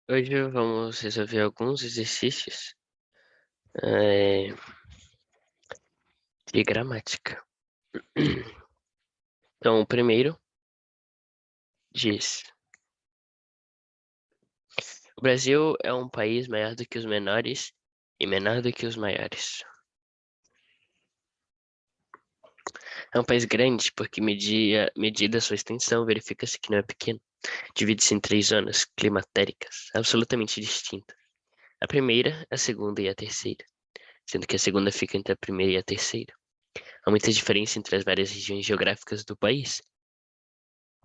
Hoje vamos resolver alguns exercícios eh, de gramática. Então, o primeiro diz: o Brasil é um país maior do que os menores e menor do que os maiores. É um país grande porque, medida sua extensão, verifica-se que não é pequeno. Divide-se em 3 zonas climatéricas absolutamente distintas: a primeira, a segunda e a terceira, sendo que a segunda fica entre a primeira e a terceira. Há muita diferença entre as várias regiões geográficas do país,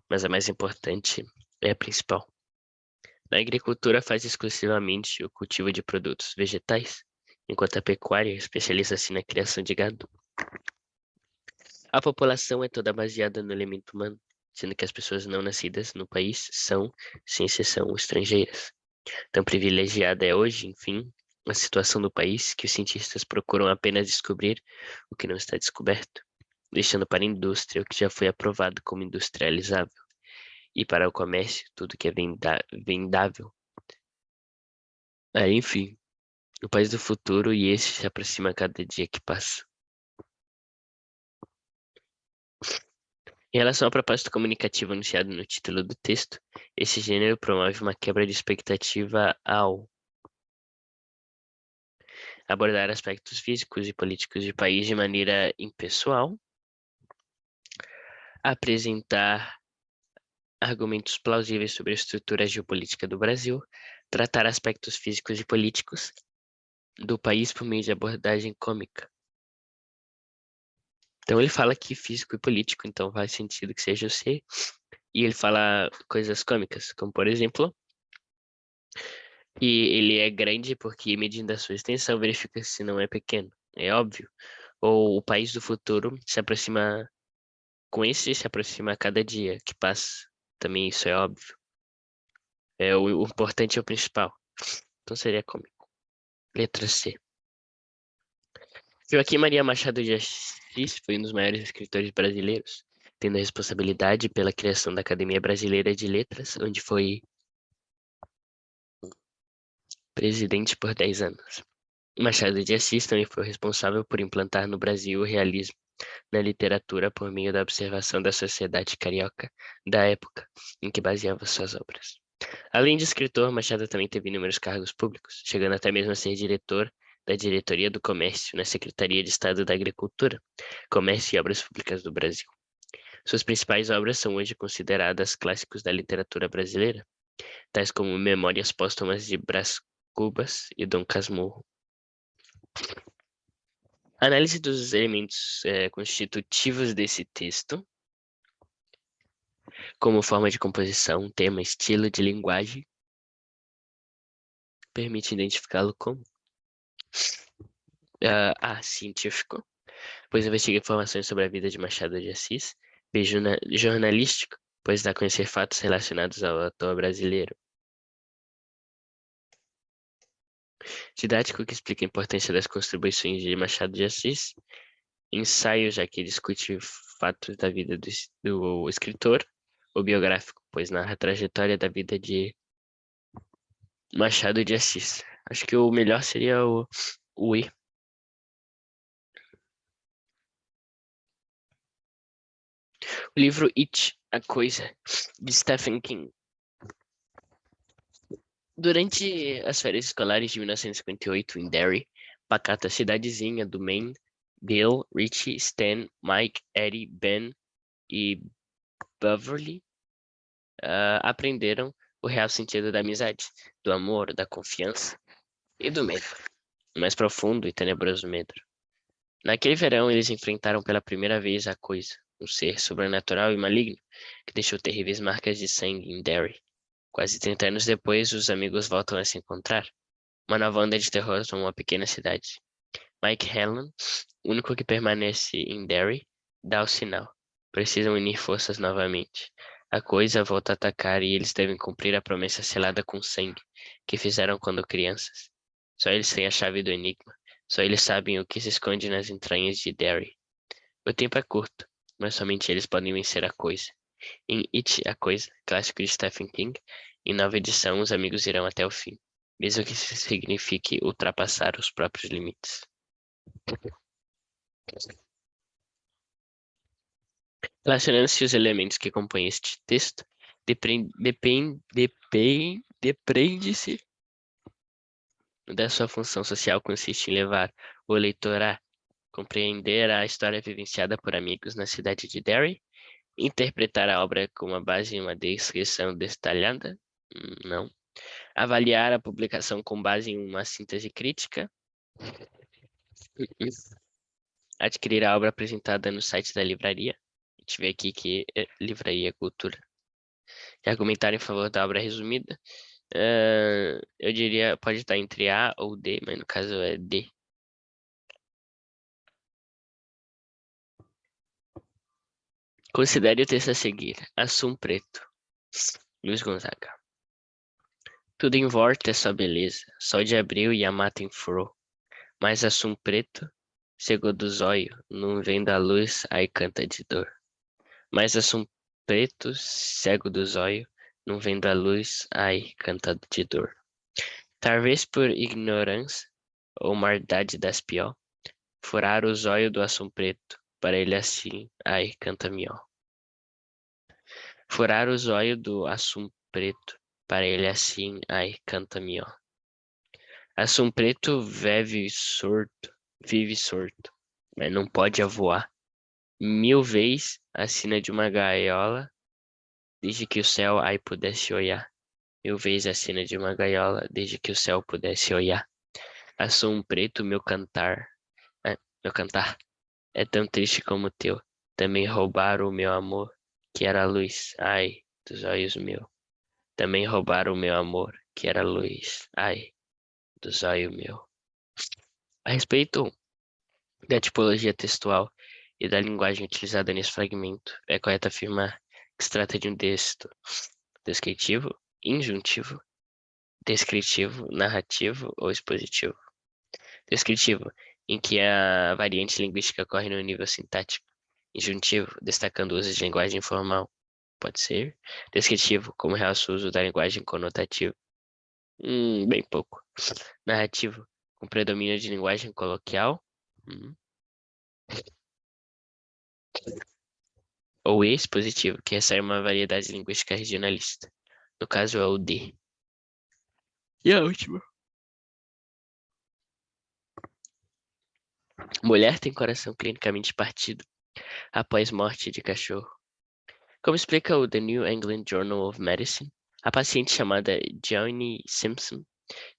mas a mais importante é a principal. Na agricultura faz exclusivamente o cultivo de produtos vegetais, enquanto a pecuária especializa-se na criação de gado. A população é toda baseada no elemento humano, sendo que as pessoas não nascidas no país são, sem exceção, estrangeiras. Tão privilegiada é hoje, enfim, a situação do país que os cientistas procuram apenas descobrir o que não está descoberto, deixando para a indústria o que já foi aprovado como industrializável, e para o comércio tudo que é vendável. Enfim, o país do futuro, e esse se aproxima a cada dia que passa. Em relação ao propósito comunicativo anunciado no título do texto, esse gênero promove uma quebra de expectativa ao abordar aspectos físicos e políticos do país de maneira impessoal, apresentar argumentos plausíveis sobre a estrutura geopolítica do Brasil, tratar aspectos físicos e políticos do país por meio de abordagem cômica. Então ele fala que físico e político, então faz sentido que seja o C. E ele fala coisas cômicas, como por exemplo, e ele é grande porque, medindo a sua extensão, verifica se não é pequeno. É óbvio. Ou o país do futuro se aproxima, com esse se aproxima a cada dia que passa. Também isso é óbvio. O importante é o principal. Então seria cômico. Letra C. Joaquim Maria Machado de Assis foi um dos maiores escritores brasileiros, tendo a responsabilidade pela criação da Academia Brasileira de Letras, onde foi presidente por 10 anos. Machado de Assis também foi responsável por implantar no Brasil o realismo na literatura por meio da observação da sociedade carioca da época em que baseava suas obras. Além de escritor, Machado também teve inúmeros cargos públicos, chegando até mesmo a ser diretor da Diretoria do Comércio na Secretaria de Estado da Agricultura, Comércio e Obras Públicas do Brasil. Suas principais obras são hoje consideradas clássicos da literatura brasileira, tais como Memórias Póstumas de Brás Cubas e Dom Casmurro. Análise dos elementos constitutivos desse texto, como forma de composição, tema, estilo de linguagem, permite identificá-lo como A. Científico, pois investiga informações sobre a vida de Machado de Assis. B. Jornalístico, pois dá a conhecer fatos relacionados ao autor brasileiro. Didático, que explica a importância das contribuições de Machado de Assis. Ensaio, já que discute fatos da vida do escritor. O biográfico, pois narra a trajetória da vida de Machado de Assis. Acho que o melhor seria o E. O livro It, A Coisa, de Stephen King. Durante as férias escolares de 1958 em Derry, pacata cidadezinha do Maine, Bill, Richie, Stan, Mike, Eddie, Ben e Beverly aprenderam o real sentido da amizade, do amor, da confiança e do medo, o mais profundo e tenebroso medo. Naquele verão, eles enfrentaram pela primeira vez a coisa, um ser sobrenatural e maligno, que deixou terríveis marcas de sangue em Derry. Quase 30 anos depois, os amigos voltam a se encontrar. Uma nova onda de terror toma uma pequena cidade. Mike Hanlon, o único que permanece em Derry, dá o sinal. Precisam unir forças novamente. A coisa volta a atacar e eles devem cumprir a promessa selada com sangue, que fizeram quando crianças. Só eles têm a chave do enigma. Só eles sabem o que se esconde nas entranhas de Derry. O tempo é curto, mas somente eles podem vencer a coisa. Em It, a Coisa, clássico de Stephen King, Em nova edição, os amigos irão até o fim, mesmo que isso signifique ultrapassar os próprios limites. Relacionando-se os elementos que compõem este texto, depende-se da sua função social consiste em levar o leitor a compreender a história vivenciada por amigos na cidade de Derry, interpretar a obra com uma base em uma descrição detalhada, não, avaliar a publicação com base em uma síntese crítica, adquirir a obra apresentada no site da livraria, a gente vê aqui que é Livraria Cultura, e argumentar em favor da obra resumida, eu diria, pode estar entre A ou D, mas no caso é D. Considere o texto a seguir. Assum Preto. Luiz Gonzaga. Tudo em volta é só beleza. Sol de abril e a mata em flor. Mas assum preto, cego do zóio, não vendo a luz, aí canta de dor. Mas assum preto, cego do zóio, não vendo a luz, ai canta de dor. Talvez por ignorância ou maldade das pior, furar o zóio do assum preto, para ele assim, ai canta mió. Furar o zóio do assum preto, para ele assim, ai, canta-me, ó. Assum preto vive sorto, mas não pode avoar. 1000 vezes acima de uma gaiola, desde que o céu ai pudesse olhar. 1000 vezes acima de uma gaiola, desde que o céu pudesse olhar. Assum preto, meu cantar, é tão triste como o teu. Também roubaram o meu amor, que era a luz, ai, dos olhos meus. Também roubaram o meu amor, que era a luz, ai, dos olhos meu. A respeito da tipologia textual e da linguagem utilizada nesse fragmento, é correto afirmar que se trata de um texto descritivo, injuntivo, descritivo, narrativo ou expositivo. Descritivo, em que a variante linguística ocorre no nível sintático. Injuntivo, destacando o uso de linguagem informal. Pode ser. Descritivo, como realça o uso da linguagem conotativa. Bem pouco. Narrativo, com predomínio de linguagem coloquial. Ou expositivo, que recebe uma variedade linguística regionalista. No caso é o D. E a última. Mulher tem coração clinicamente partido após morte de cachorro. Como explica o The New England Journal of Medicine, a paciente chamada Johnny Simpson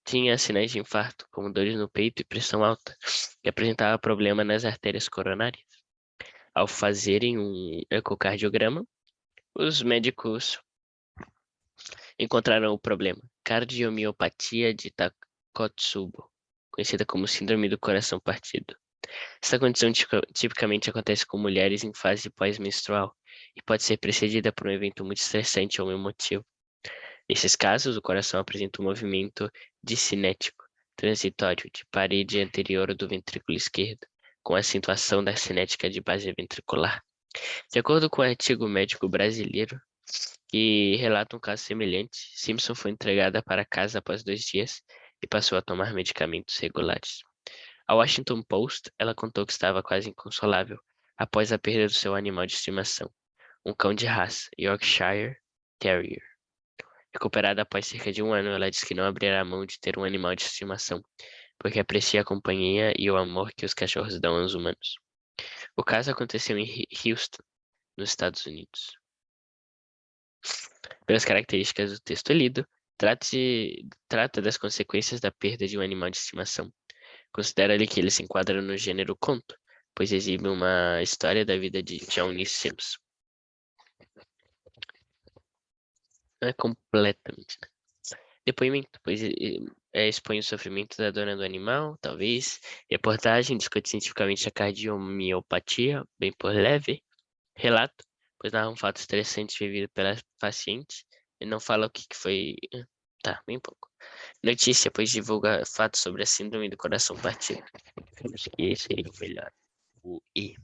tinha sinais de infarto, como dores no peito e pressão alta, e apresentava problema nas artérias coronárias. Ao fazerem um ecocardiograma, os médicos encontraram o problema, cardiomiopatia de Takotsubo, conhecida como síndrome do coração partido. Esta condição tipicamente acontece com mulheres em fase pós-menstrual e pode ser precedida por um evento muito estressante ou emotivo. Nesses casos, o coração apresenta um movimento discinético, transitório, de parede anterior do ventrículo esquerdo, com acentuação da cinética de base ventricular. De acordo com o artigo médico brasileiro, que relata um caso semelhante, Simpson foi entregada para casa após 2 dias e passou a tomar medicamentos regulares. Ao Washington Post, ela contou que estava quase inconsolável após a perda do seu animal de estimação, um cão de raça, Yorkshire Terrier. Recuperada após cerca de um ano, ela disse que não abrirá mão de ter um animal de estimação, porque aprecia a companhia e o amor que os cachorros dão aos humanos. O caso aconteceu em Houston, nos Estados Unidos. Pelas características do texto lido, trata das consequências da perda de um animal de estimação. Considera-lhe que ele se enquadra no gênero conto, pois exibe uma história da vida de Johnny Simpson. Não é completamente, né? Depoimento, pois expõe o sofrimento da dona do animal, talvez. Reportagem, discute cientificamente a cardiomiopatia, bem por leve. Relato, pois narra um fato estressante vivido pela paciente. E não fala o que foi. Tá, bem pouco. Notícia, pois divulga fatos sobre a síndrome do coração partido. Acho que esse seria o melhor. O E.